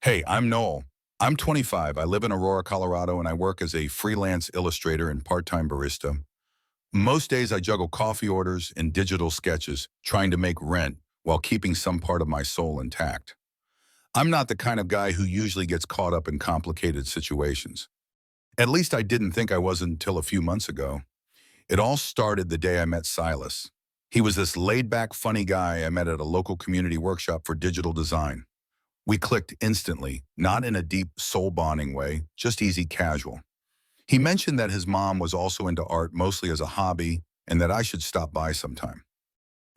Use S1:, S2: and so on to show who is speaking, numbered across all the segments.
S1: Hey, I'm Noel. I'm 25. I live in Aurora, Colorado, and I work as a freelance illustrator and part-time barista. Most days I juggle coffee orders and digital sketches, trying to make rent while keeping some part of my soul intact. I'm not the kind of guy who usually gets caught up in complicated situations. At least I didn't think I was until a few months ago. It all started the day I met Silas. He was this laid-back, funny guy I met at a local community workshop for digital design. We clicked instantly, not in a deep soul-bonding way, just easy casual. He mentioned that his mom was also into art mostly as a hobby and that I should stop by sometime.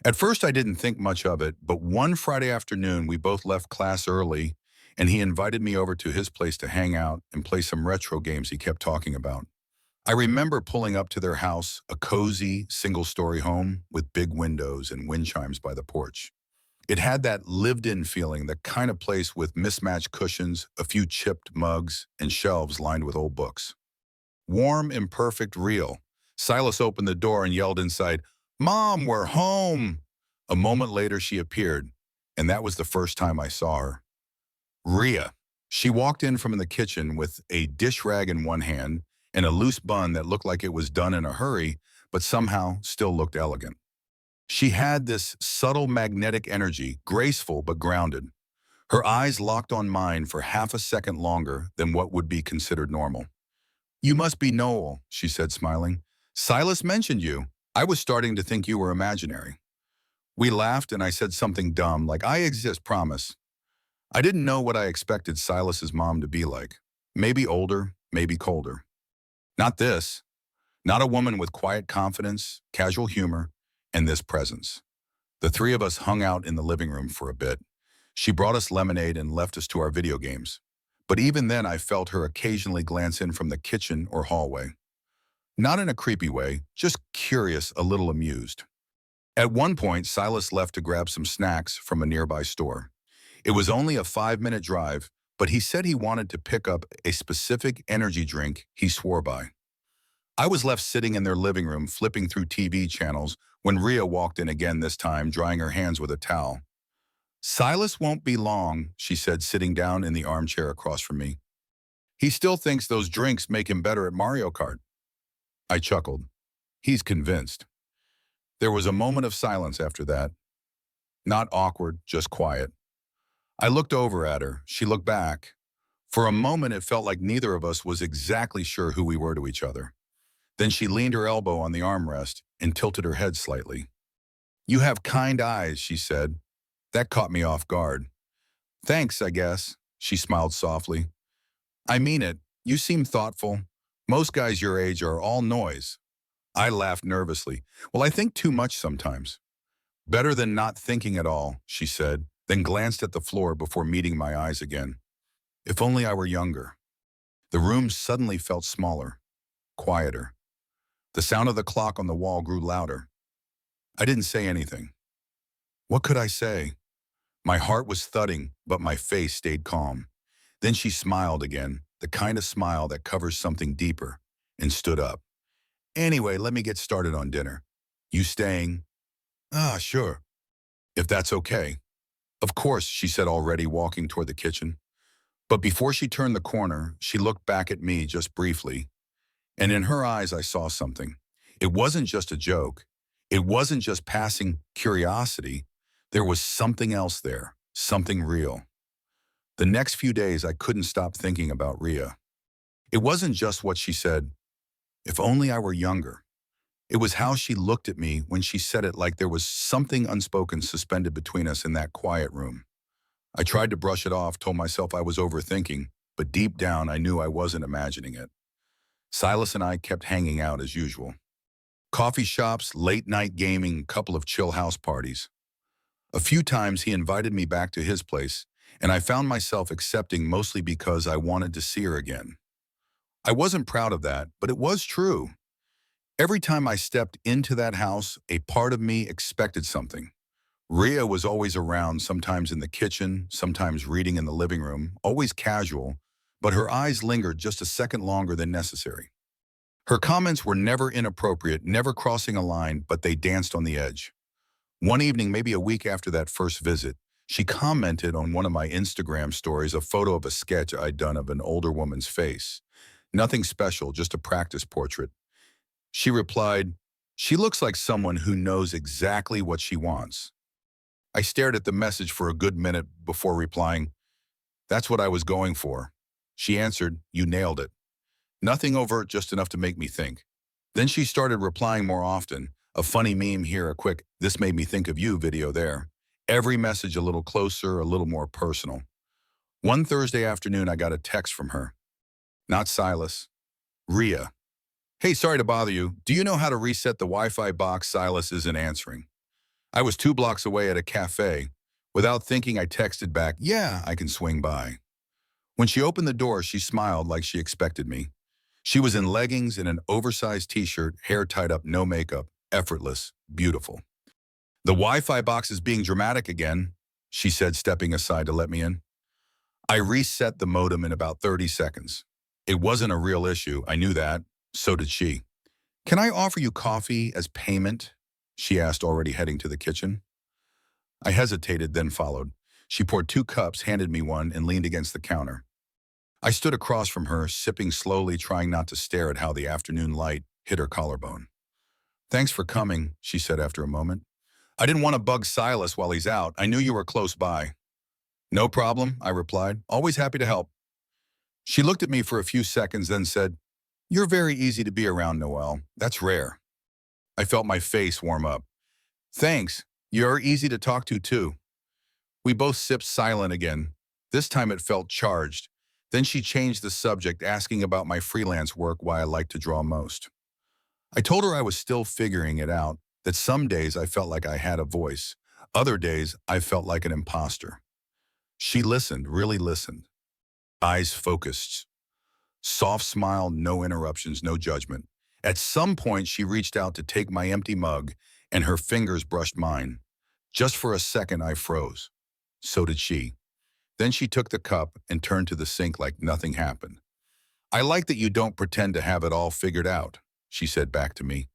S1: At first I didn't think much of it, but one Friday afternoon we both left class early and he invited me over to his place to hang out and play some retro games he kept talking about. I remember pulling up to their house, a cozy, single-story home with big windows and wind chimes by the porch. It had that lived-in feeling, the kind of place with mismatched cushions, a few chipped mugs, and shelves lined with old books. Warm, imperfect, real. Silas opened the door and yelled inside, "Mom, we're home!" A moment later, she appeared, and that was the first time I saw her. Rhea. She walked in from the kitchen with a dish rag in one hand and a loose bun that looked like it was done in a hurry, but somehow still looked elegant. She had this subtle magnetic energy, graceful but grounded. Her eyes locked on mine for half a second longer than what would be considered normal. "You must be Noel," she said, smiling. "Silas mentioned you. I was starting to think you were imaginary." We laughed and I said something dumb, like, "I exist, promise." I didn't know what I expected Silas's mom to be like. Maybe older, maybe colder. Not this. Not a woman with quiet confidence, casual humor, and this presence. The three of us hung out in the living room for a bit. She brought us lemonade and left us to our video games. But even then I felt her occasionally glance in from the kitchen or hallway. Not in a creepy way, just curious, a little amused. At one point, Silas left to grab some snacks from a nearby store. It was only a 5-minute drive, but he said he wanted to pick up a specific energy drink he swore by. I was left sitting in their living room flipping through TV channels when Rhea walked in again, this time drying her hands with a towel. "Silas won't be long," she said, sitting down in the armchair across from me. "He still thinks those drinks make him better at Mario Kart." I chuckled. He's convinced. There was a moment of silence after that. Not awkward, just quiet. I looked over at her. She looked back. For a moment, it felt like neither of us was exactly sure who we were to each other. Then she leaned her elbow on the armrest and tilted her head slightly. "You have kind eyes," she said. That caught me off guard. "Thanks, I guess," she smiled softly. "I mean it. You seem thoughtful. Most guys your age are all noise." I laughed nervously. "Well, I think too much sometimes." "Better than not thinking at all," she said, then glanced at the floor before meeting my eyes again. If only I were younger. The room suddenly felt smaller, quieter. The sound of the clock on the wall grew louder. I didn't say anything. What could I say? My heart was thudding, but my face stayed calm. Then she smiled again, the kind of smile that covers something deeper, and stood up. "Anyway, let me get started on dinner. You staying?" "Ah, sure. If that's okay." "Of course," she said, already walking toward the kitchen. But before she turned the corner, she looked back at me just briefly, and in her eyes I saw something. It wasn't just a joke. It wasn't just passing curiosity. There was something else there, something real. The next few days I couldn't stop thinking about Rhea. It wasn't just what she said, "If only I were younger." It was how she looked at me when she said it, like there was something unspoken suspended between us in that quiet room. I tried to brush it off, told myself I was overthinking, but deep down I knew I wasn't imagining it. Silas and I kept hanging out as usual. Coffee shops, late-night gaming, a couple of chill house parties. A few times he invited me back to his place, and I found myself accepting mostly because I wanted to see her again. I wasn't proud of that, but it was true. Every time I stepped into that house, a part of me expected something. Rhea was always around, sometimes in the kitchen, sometimes reading in the living room, always casual, but her eyes lingered just a second longer than necessary. Her comments were never inappropriate, never crossing a line, but they danced on the edge. One evening, maybe a week after that first visit, She commented on one of my Instagram stories a photo of a sketch I'd done of an older woman's face. Nothing special, just a practice portrait. She replied, "She looks like someone who knows exactly what she wants." I stared at the message for a good minute before replying, "That's what I was going for." She answered, "You nailed it." Nothing overt, just enough to make me think. Then she started replying more often. A funny meme here, a quick "this made me think of you" video there. Every message a little closer, a little more personal. One Thursday afternoon, I got a text from her. Not Silas. Rhea. "Hey, sorry to bother you. Do you know how to reset the Wi-Fi box? Silas isn't answering." I was 2 blocks away at a cafe. Without thinking, I texted back, "Yeah, I can swing by." When she opened the door, she smiled like she expected me. She was in leggings and an oversized t-shirt, hair tied up, no makeup, effortless, beautiful. "The Wi-Fi box is being dramatic again," she said, stepping aside to let me in. I reset the modem in about 30 seconds. It wasn't a real issue, I knew that. So did she. "Can I offer you coffee as payment?" she asked, already heading to the kitchen. I hesitated, then followed. She poured 2 cups, handed me one, and leaned against the counter. I stood across from her, sipping slowly, trying not to stare at how the afternoon light hit her collarbone. "Thanks for coming," she said after a moment. "I didn't want to bug Silas while he's out. I knew you were close by." "No problem," I replied. "Always happy to help." She looked at me for a few seconds, then said, "You're very easy to be around, Noel. That's rare." I felt my face warm up. "Thanks. You're easy to talk to, too." We both sipped silent again. This time it felt charged. Then she changed the subject, asking about my freelance work, why I like to draw most. I told her I was still figuring it out, that some days I felt like I had a voice. Other days I felt like an imposter. She listened, really listened. Eyes focused. Soft smile, no interruptions, no judgment. At some point, she reached out to take my empty mug, and her fingers brushed mine. Just for a second, I froze. So did she. Then she took the cup and turned to the sink like nothing happened. "I like that you don't pretend to have it all figured out," she said back to me.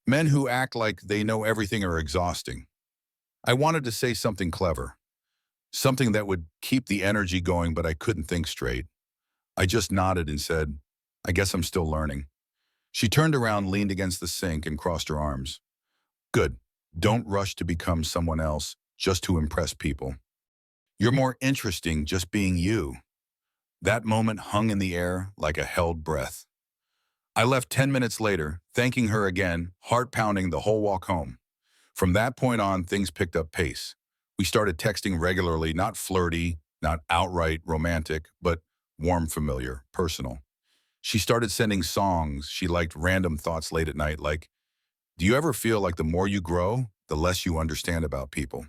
S1: "Men who act like they know everything are exhausting." I wanted to say something clever, something that would keep the energy going, but I couldn't think straight. I just nodded and said, "I guess I'm still learning." She turned around, leaned against the sink, and crossed her arms. "Good. Don't rush to become someone else just to impress people. You're more interesting just being you." That moment hung in the air like a held breath. I left 10 minutes later, thanking her again, heart pounding the whole walk home. From that point on, things picked up pace. We started texting regularly, not flirty, not outright romantic, but warm, familiar, personal. She started sending songs. She liked random thoughts late at night, like, "Do you ever feel like the more you grow, the less you understand about people?"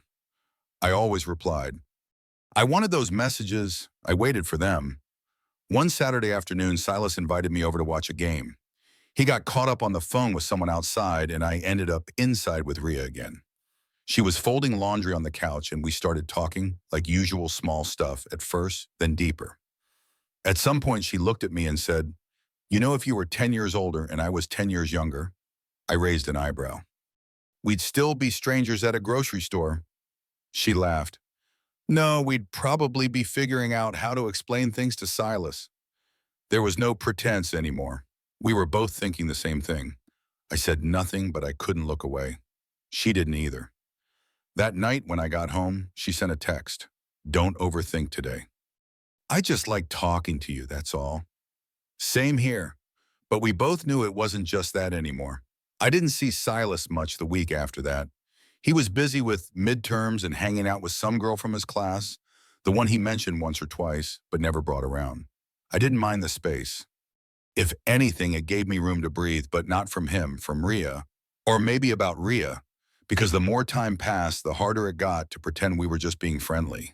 S1: I always replied. I wanted those messages. I waited for them. One Saturday afternoon, Silas invited me over to watch a game. He got caught up on the phone with someone outside, and I ended up inside with Rhea again. She was folding laundry on the couch, and we started talking, like usual small stuff at first, then deeper. At some point, she looked at me and said, "You know, if you were 10 years older and I was 10 years younger," I raised an eyebrow. "We'd still be strangers at a grocery store." She laughed. "No, we'd probably be figuring out how to explain things to Silas." There was no pretense anymore. We were both thinking the same thing. I said nothing, but I couldn't look away. She didn't either. That night when I got home, she sent a text. "Don't overthink today. I just like talking to you, that's all." Same here. But we both knew it wasn't just that anymore. I didn't see Silas much the week after that. He was busy with midterms and hanging out with some girl from his class, the one he mentioned once or twice, but never brought around. I didn't mind the space. If anything, it gave me room to breathe, but not from him, from Rhea. Or maybe about Rhea, because the more time passed, the harder it got to pretend we were just being friendly.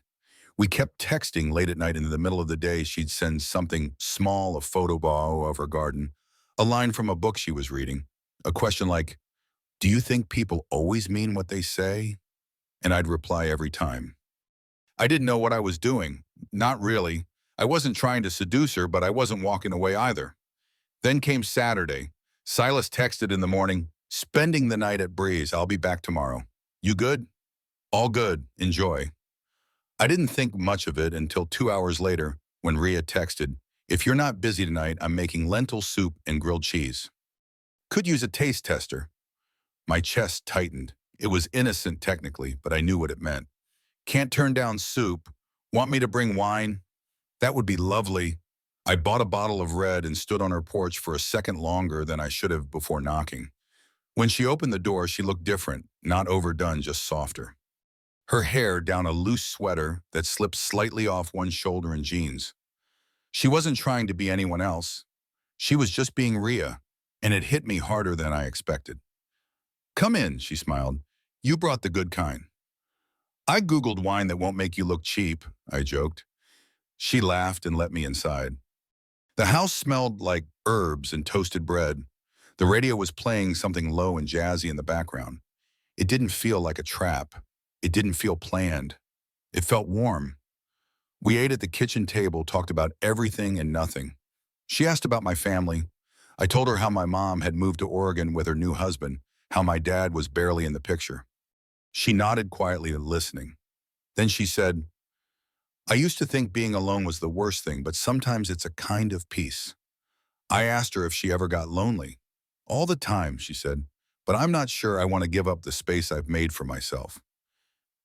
S1: We kept texting late at night, and in the middle of the day, she'd send something small, a photo of her garden, a line from a book she was reading, a question like, "Do you think people always mean what they say?" And I'd reply every time. I didn't know what I was doing. Not really. I wasn't trying to seduce her, but I wasn't walking away either. Then came Saturday. Silas texted in the morning, "Spending the night at Breeze. I'll be back tomorrow. You good?" "All good. Enjoy." I didn't think much of it until 2 hours later when Rhea texted, "If you're not busy tonight, I'm making lentil soup and grilled cheese. Could use a taste tester." My chest tightened. It was innocent technically, but I knew what it meant. "Can't turn down soup. Want me to bring wine?" "That would be lovely." I bought a bottle of red and stood on her porch for a second longer than I should have before knocking. When she opened the door, she looked different, not overdone, just softer. Her hair down a loose sweater that slipped slightly off one shoulder and jeans. She wasn't trying to be anyone else. She was just being Rhea, and it hit me harder than I expected. "Come in," she smiled. "You brought the good kind." "I Googled wine that won't make you look cheap," I joked. She laughed and let me inside. The house smelled like herbs and toasted bread. The radio was playing something low and jazzy in the background. It didn't feel like a trap. It didn't feel planned. It felt warm. We ate at the kitchen table, talked about everything and nothing. She asked about my family. I told her how my mom had moved to Oregon with her new husband, how my dad was barely in the picture. She nodded quietly, listening. Then she said, "I used to think being alone was the worst thing, but sometimes it's a kind of peace." I asked her if she ever got lonely. "All the time," she said, "but I'm not sure I want to give up the space I've made for myself."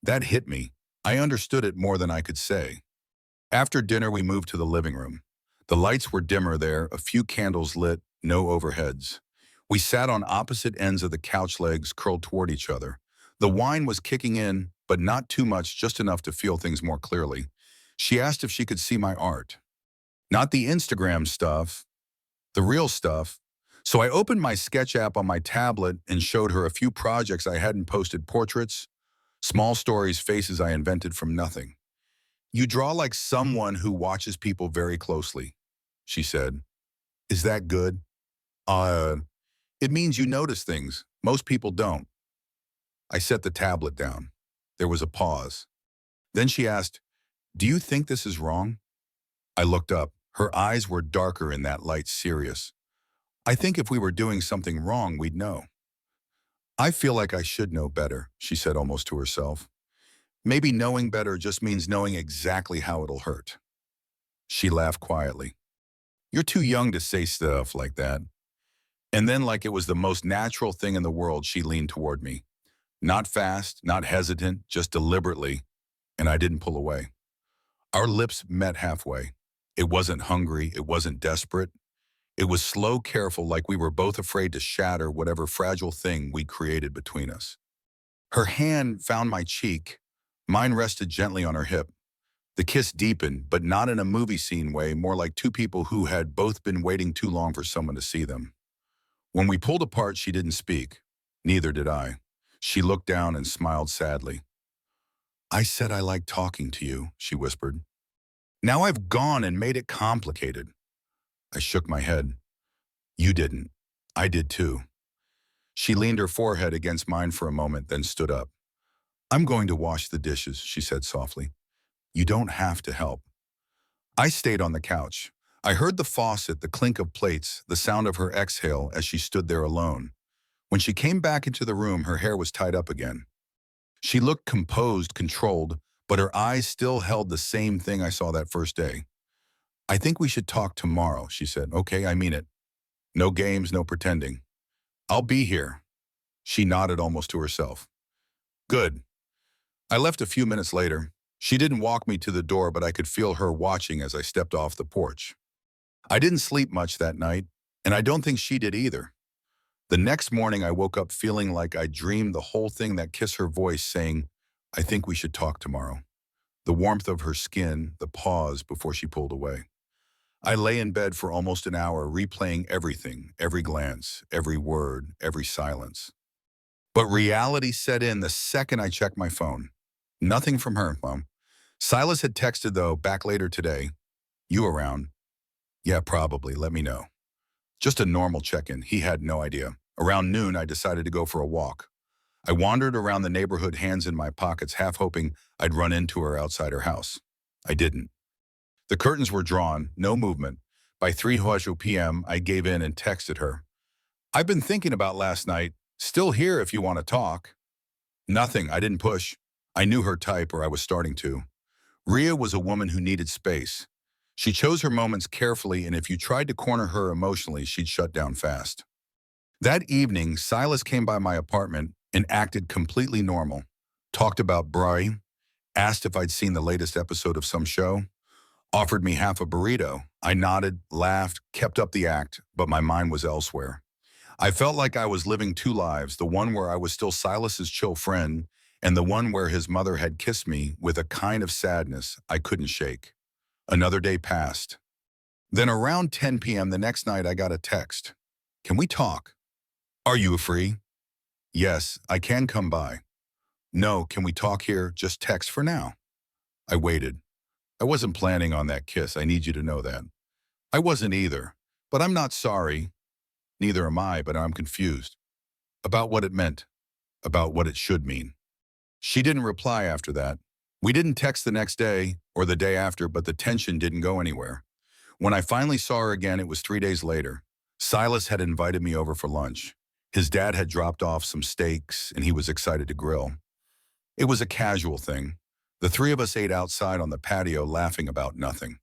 S1: That hit me. I understood it more than I could say. After dinner, we moved to the living room. The lights were dimmer there, a few candles lit, no overheads. We sat on opposite ends of the couch legs curled toward each other. The wine was kicking in, but not too much, just enough to feel things more clearly. She asked if she could see my art. Not the Instagram stuff, the real stuff. So I opened my sketch app on my tablet and showed her a few projects I hadn't posted: portraits, small stories, faces I invented from nothing. "You draw like someone who watches people very closely," she said. "Is that good?" Uh, it means you notice things. Most people don't." I set the tablet down. There was a pause. Then she asked, "Do you think this is wrong?" I looked up. Her eyes were darker in that light, serious. "I think if we were doing something wrong, we'd know." "I feel like I should know better," she said almost to herself. "Maybe knowing better just means knowing exactly how it'll hurt." She laughed quietly. "You're too young to say stuff like that." And then, like it was the most natural thing in the world, she leaned toward me. Not fast, not hesitant, just deliberately, and I didn't pull away. Our lips met halfway. It wasn't hungry, it wasn't desperate. It was slow, careful, like we were both afraid to shatter whatever fragile thing we'd created between us. Her hand found my cheek. Mine rested gently on her hip. The kiss deepened, but not in a movie scene way, more like two people who had both been waiting too long for someone to see them. When we pulled apart, she didn't speak. Neither did I. She looked down and smiled sadly. "I said I liked talking to you," she whispered. "Now I've gone and made it complicated." I shook my head. "You didn't. I did too." She leaned her forehead against mine for a moment, then stood up. "I'm going to wash the dishes," she said softly. "You don't have to help." I stayed on the couch. I heard the faucet, the clink of plates, the sound of her exhale as she stood there alone. When she came back into the room, her hair was tied up again. She looked composed, controlled, but her eyes still held the same thing I saw that first day. "I think we should talk tomorrow," she said. "Okay, I mean it. No games, no pretending. I'll be here." She nodded almost to herself. "Good." I left a few minutes later. She didn't walk me to the door, but I could feel her watching as I stepped off the porch. I didn't sleep much that night, and I don't think she did either. The next morning, I woke up feeling like I dreamed the whole thing, that kiss, her voice saying, "I think we should talk tomorrow." The warmth of her skin, the pause before she pulled away. I lay in bed for almost an hour, replaying everything, every glance, every word, every silence. But reality set in the second I checked my phone. Nothing from her, Mom. Silas had texted, though, back later today. "You around?" "Yeah, probably. Let me know." Just a normal check-in. He had no idea. Around noon, I decided to go for a walk. I wandered around the neighborhood, hands in my pockets, half hoping I'd run into her outside her house. I didn't. The curtains were drawn, no movement. By 3 p.m., I gave in and texted her. "I've been thinking about last night. Still here if you want to talk." Nothing. I didn't push. I knew her type, or I was starting to. Rhea was a woman who needed space. She chose her moments carefully, and if you tried to corner her emotionally, she'd shut down fast. That evening, Silas came by my apartment and acted completely normal. Talked about Bri, asked if I'd seen the latest episode of some show, offered me half a burrito. I nodded, laughed, kept up the act, but my mind was elsewhere. I felt like I was living two lives, the one where I was still Silas's chill friend, and the one where his mother had kissed me with a kind of sadness I couldn't shake. Another day passed. Then around 10 p.m. the next night, I got a text. Can we talk? Are you free? Yes, I can come by. No, can we talk here? Just text for now. I waited. I wasn't planning on that kiss, I need you to know that. I wasn't either. But I'm not sorry. Neither am I, but I'm confused. About what it meant. About what it should mean. She didn't reply after that. We didn't text the next day or the day after, but the tension didn't go anywhere. When I finally saw her again, it was 3 days later. Silas had invited me over for lunch. His dad had dropped off some steaks, and he was excited to grill. It was a casual thing. The three of us ate outside on the patio, laughing about nothing.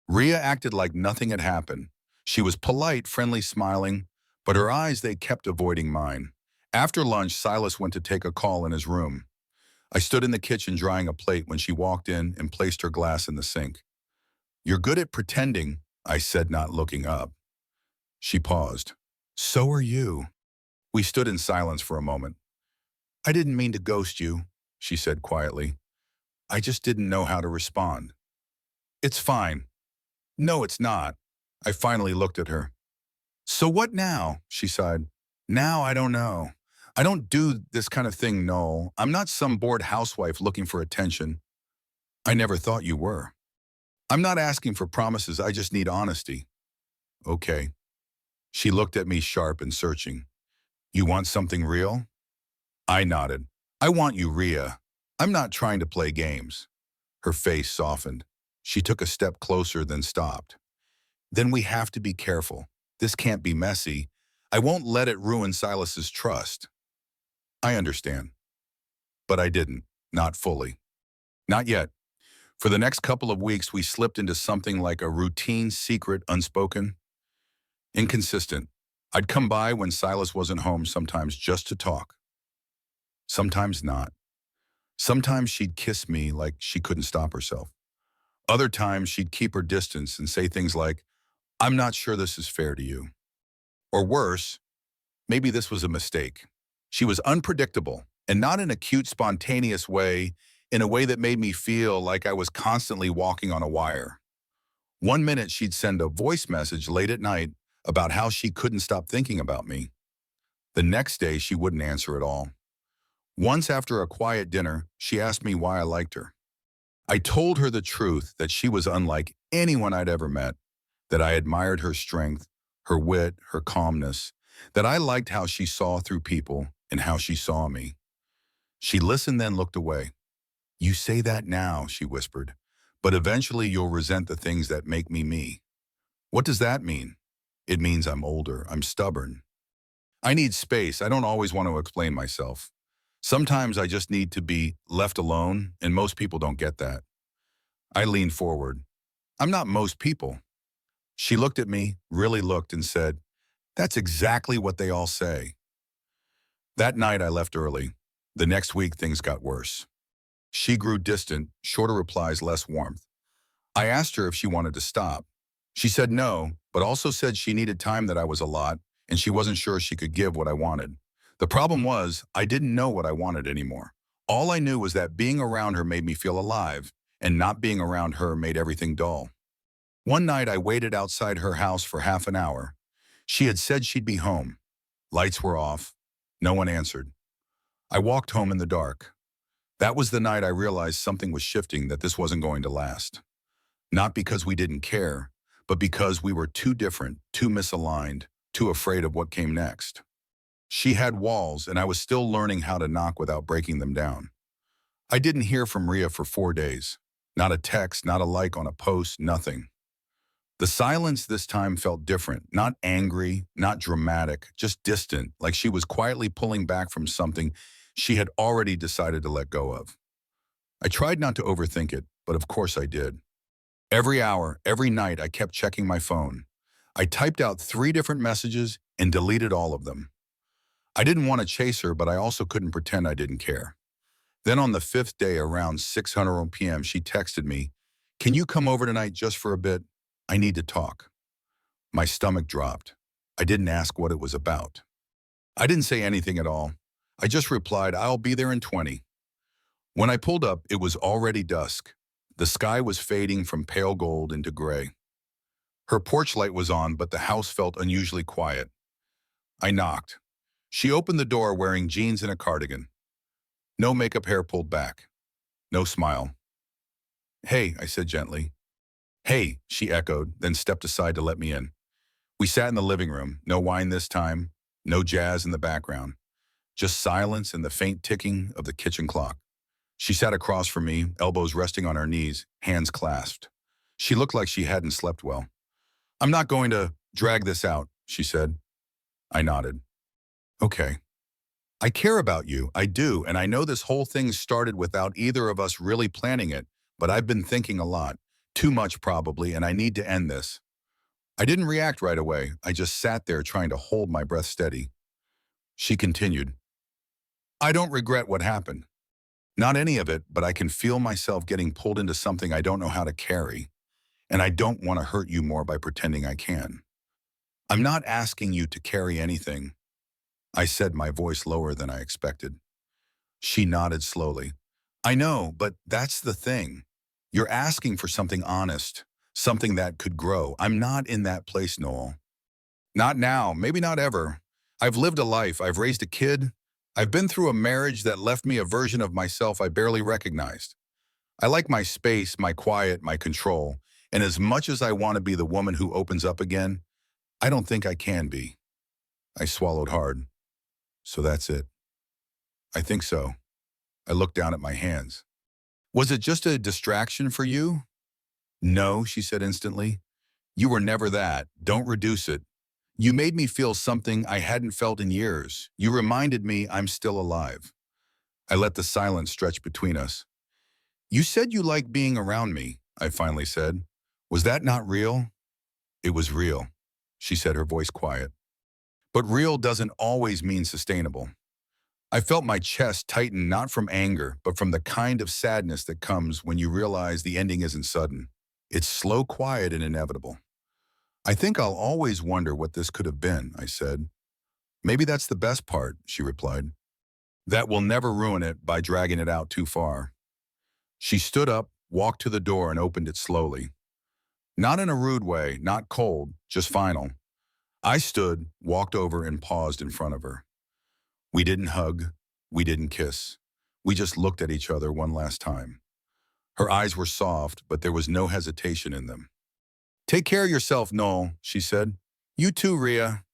S1: Rhea acted like nothing had happened. She was polite, friendly, smiling, but her eyes, they kept avoiding mine. After lunch, Silas went to take a call in his room. I stood in the kitchen drying a plate when she walked in and placed her glass in the sink. You're good at pretending, I said, not looking up. She paused. So are you. We stood in silence for a moment. I didn't mean to ghost you, she said quietly. I just didn't know how to respond. It's fine. No, it's not. I finally looked at her. So what now? She sighed. Now I don't know. I don't do this kind of thing, Noel. I'm not some bored housewife looking for attention. I never thought you were. I'm not asking for promises, I just need honesty. Okay. She looked at me sharp and searching. You want something real? I nodded. I want you, Rhea. I'm not trying to play games. Her face softened. She took a step closer, then stopped. Then we have to be careful. This can't be messy. I won't let it ruin Silas's trust. I understand. But I didn't. Not fully. Not yet. For the next couple of weeks, we slipped into something like a routine, secret, unspoken, inconsistent. I'd come by when Silas wasn't home, sometimes just to talk. Sometimes not. Sometimes she'd kiss me like she couldn't stop herself. Other times she'd keep her distance and say things like, I'm not sure this is fair to you. Or worse, maybe this was a mistake. She was unpredictable, and not in a cute, spontaneous way, in a way that made me feel like I was constantly walking on a wire. One minute she'd send a voice message late at night about how she couldn't stop thinking about me. The next day she wouldn't answer at all. Once after a quiet dinner, she asked me why I liked her. I told her the truth, that she was unlike anyone I'd ever met, that I admired her strength, her wit, her calmness, that I liked how she saw through people and how she saw me. She listened, then looked away. You say that now, she whispered, but eventually you'll resent the things that make me me. What does that mean? It means I'm older, I'm stubborn. I need space, I don't always want to explain myself. Sometimes I just need to be left alone, and most people don't get that. I leaned forward. I'm not most people. She looked at me, really looked, and said, that's exactly what they all say. That night I left early. The next week things got worse. She grew distant, shorter replies, less warmth. I asked her if she wanted to stop. She said no, but also said she needed time, that I was a lot, and she wasn't sure she could give what I wanted. The problem was, I didn't know what I wanted anymore. All I knew was that being around her made me feel alive, and not being around her made everything dull. One night I waited outside her house for half an hour. She had said she'd be home. Lights were off. No one answered. I walked home in the dark. That was the night I realized something was shifting, that this wasn't going to last. Not because we didn't care, but because we were too different, too misaligned, too afraid of what came next. She had walls, and I was still learning how to knock without breaking them down. I didn't hear from Rhea for 4 days. Not a text, not a like on a post, nothing. The silence this time felt different, not angry, not dramatic, just distant, like she was quietly pulling back from something she had already decided to let go of. I tried not to overthink it. but of course I did. Every hour, every night, I kept checking my phone. I typed out 3 different messages and deleted all of them. I didn't want to chase her, but I also couldn't pretend I didn't care. Then on the 5th day, around 6:00 p.m., she texted me, "Can you come over tonight just for a bit? I need to talk." My stomach dropped. I didn't ask what it was about. I didn't say anything at all. I just replied, "I'll be there in 20." When I pulled up, it was already dusk. The sky was fading from pale gold into gray. Her porch light was on, but the house felt unusually quiet. I knocked. She opened the door wearing jeans and a cardigan. No makeup, hair pulled back. No smile. "Hey," I said gently. "Hey," she echoed, then stepped aside to let me in. We sat in the living room, no wine this time, no jazz in the background, just silence and the faint ticking of the kitchen clock. She sat across from me, elbows resting on her knees, hands clasped. She looked like she hadn't slept well. "I'm not going to drag this out," she said. I nodded. "Okay. I care about you, I do, and I know this whole thing started without either of us really planning it, but I've been thinking a lot. Too much probably, and I need to end this." I didn't react right away. I just sat there trying to hold my breath steady. She continued, "I don't regret what happened. Not any of it, but I can feel myself getting pulled into something I don't know how to carry, and I don't want to hurt you more by pretending I can. I'm not asking you to carry anything," I said, my voice lower than I expected. She nodded slowly. "I know, but that's the thing. You're asking for something honest, something that could grow. I'm not in that place, Noel. Not now, maybe not ever. I've lived a life, I've raised a kid. I've been through a marriage that left me a version of myself I barely recognized. I like my space, my quiet, my control. And as much as I want to be the woman who opens up again, I don't think I can be." I swallowed hard. "So that's it." "I think so." I looked down at my hands. "Was it just a distraction for you?" "No," she said instantly. "You were never that. Don't reduce it. You made me feel something I hadn't felt in years. You reminded me I'm still alive." I let the silence stretch between us. "You said you liked being around me," I finally said. "Was that not real?" "It was real," she said, her voice quiet. "But real doesn't always mean sustainable." I felt my chest tighten, not from anger, but from the kind of sadness that comes when you realize the ending isn't sudden. It's slow, quiet, and inevitable. "I think I'll always wonder what this could have been," I said. "Maybe that's the best part," she replied. "That will never ruin it by dragging it out too far." She stood up, walked to the door, and opened it slowly. Not in a rude way, not cold, just final. I stood, walked over, and paused in front of her. We didn't hug. We didn't kiss. We just looked at each other one last time. Her eyes were soft, but there was no hesitation in them. "Take care of yourself, Noel," she said. "You too, Rhea."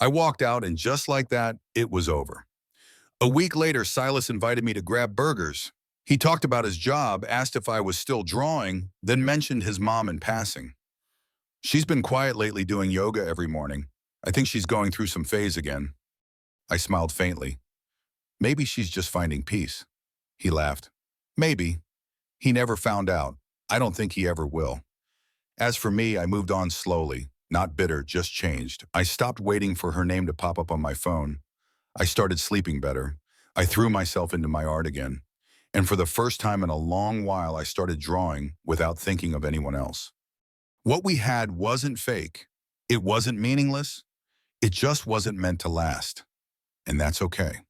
S1: I walked out, and just like that, it was over. A week later, Silas invited me to grab burgers. He talked about his job, asked if I was still drawing, then mentioned his mom in passing. "She's been quiet lately, doing yoga every morning. I think she's going through some phase again." I smiled faintly. "Maybe she's just finding peace." He laughed. "Maybe. He never found out. I don't think he ever will." As for me, I moved on slowly, not bitter, just changed. I stopped waiting for her name to pop up on my phone. I started sleeping better. I threw myself into my art again. And for the first time in a long while, I started drawing without thinking of anyone else. What we had wasn't fake. It wasn't meaningless. It just wasn't meant to last. And that's okay.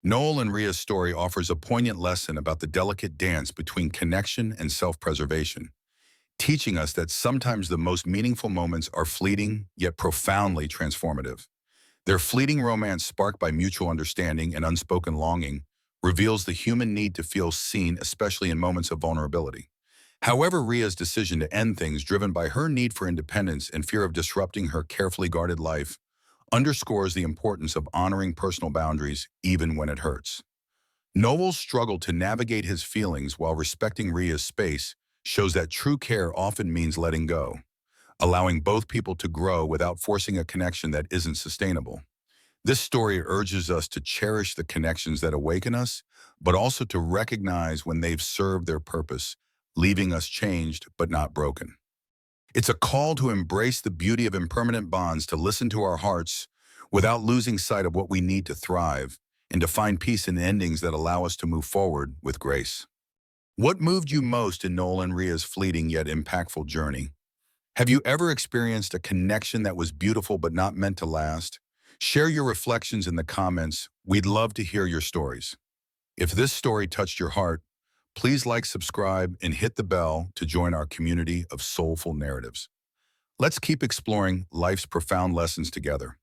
S1: Noel and Rhea's story offers a poignant lesson about the delicate dance between connection and self-preservation, teaching us that sometimes the most meaningful moments are fleeting, yet profoundly transformative. Their fleeting romance, sparked by mutual understanding and unspoken longing, reveals the human need to feel seen, especially in moments of vulnerability. However, Rhea's decision to end things, driven by her need for independence and fear of disrupting her carefully guarded life, underscores the importance of honoring personal boundaries even when it hurts. Noel's struggle to navigate his feelings while respecting Rhea's space shows that true care often means letting go, allowing both people to grow without forcing a connection that isn't sustainable. This story urges us to cherish the connections that awaken us, but also to recognize when they've served their purpose, leaving us changed but not broken. It's a call to embrace the beauty of impermanent bonds, to listen to our hearts without losing sight of what we need to thrive, and to find peace in endings that allow us to move forward with grace. What moved you most in Noel and Ria's fleeting yet impactful journey? Have you ever experienced a connection that was beautiful but not meant to last? Share your reflections in the comments. We'd love to hear your stories. If this story touched your heart, please like, subscribe, and hit the bell to join our community of soulful narratives. Let's keep exploring life's profound lessons together.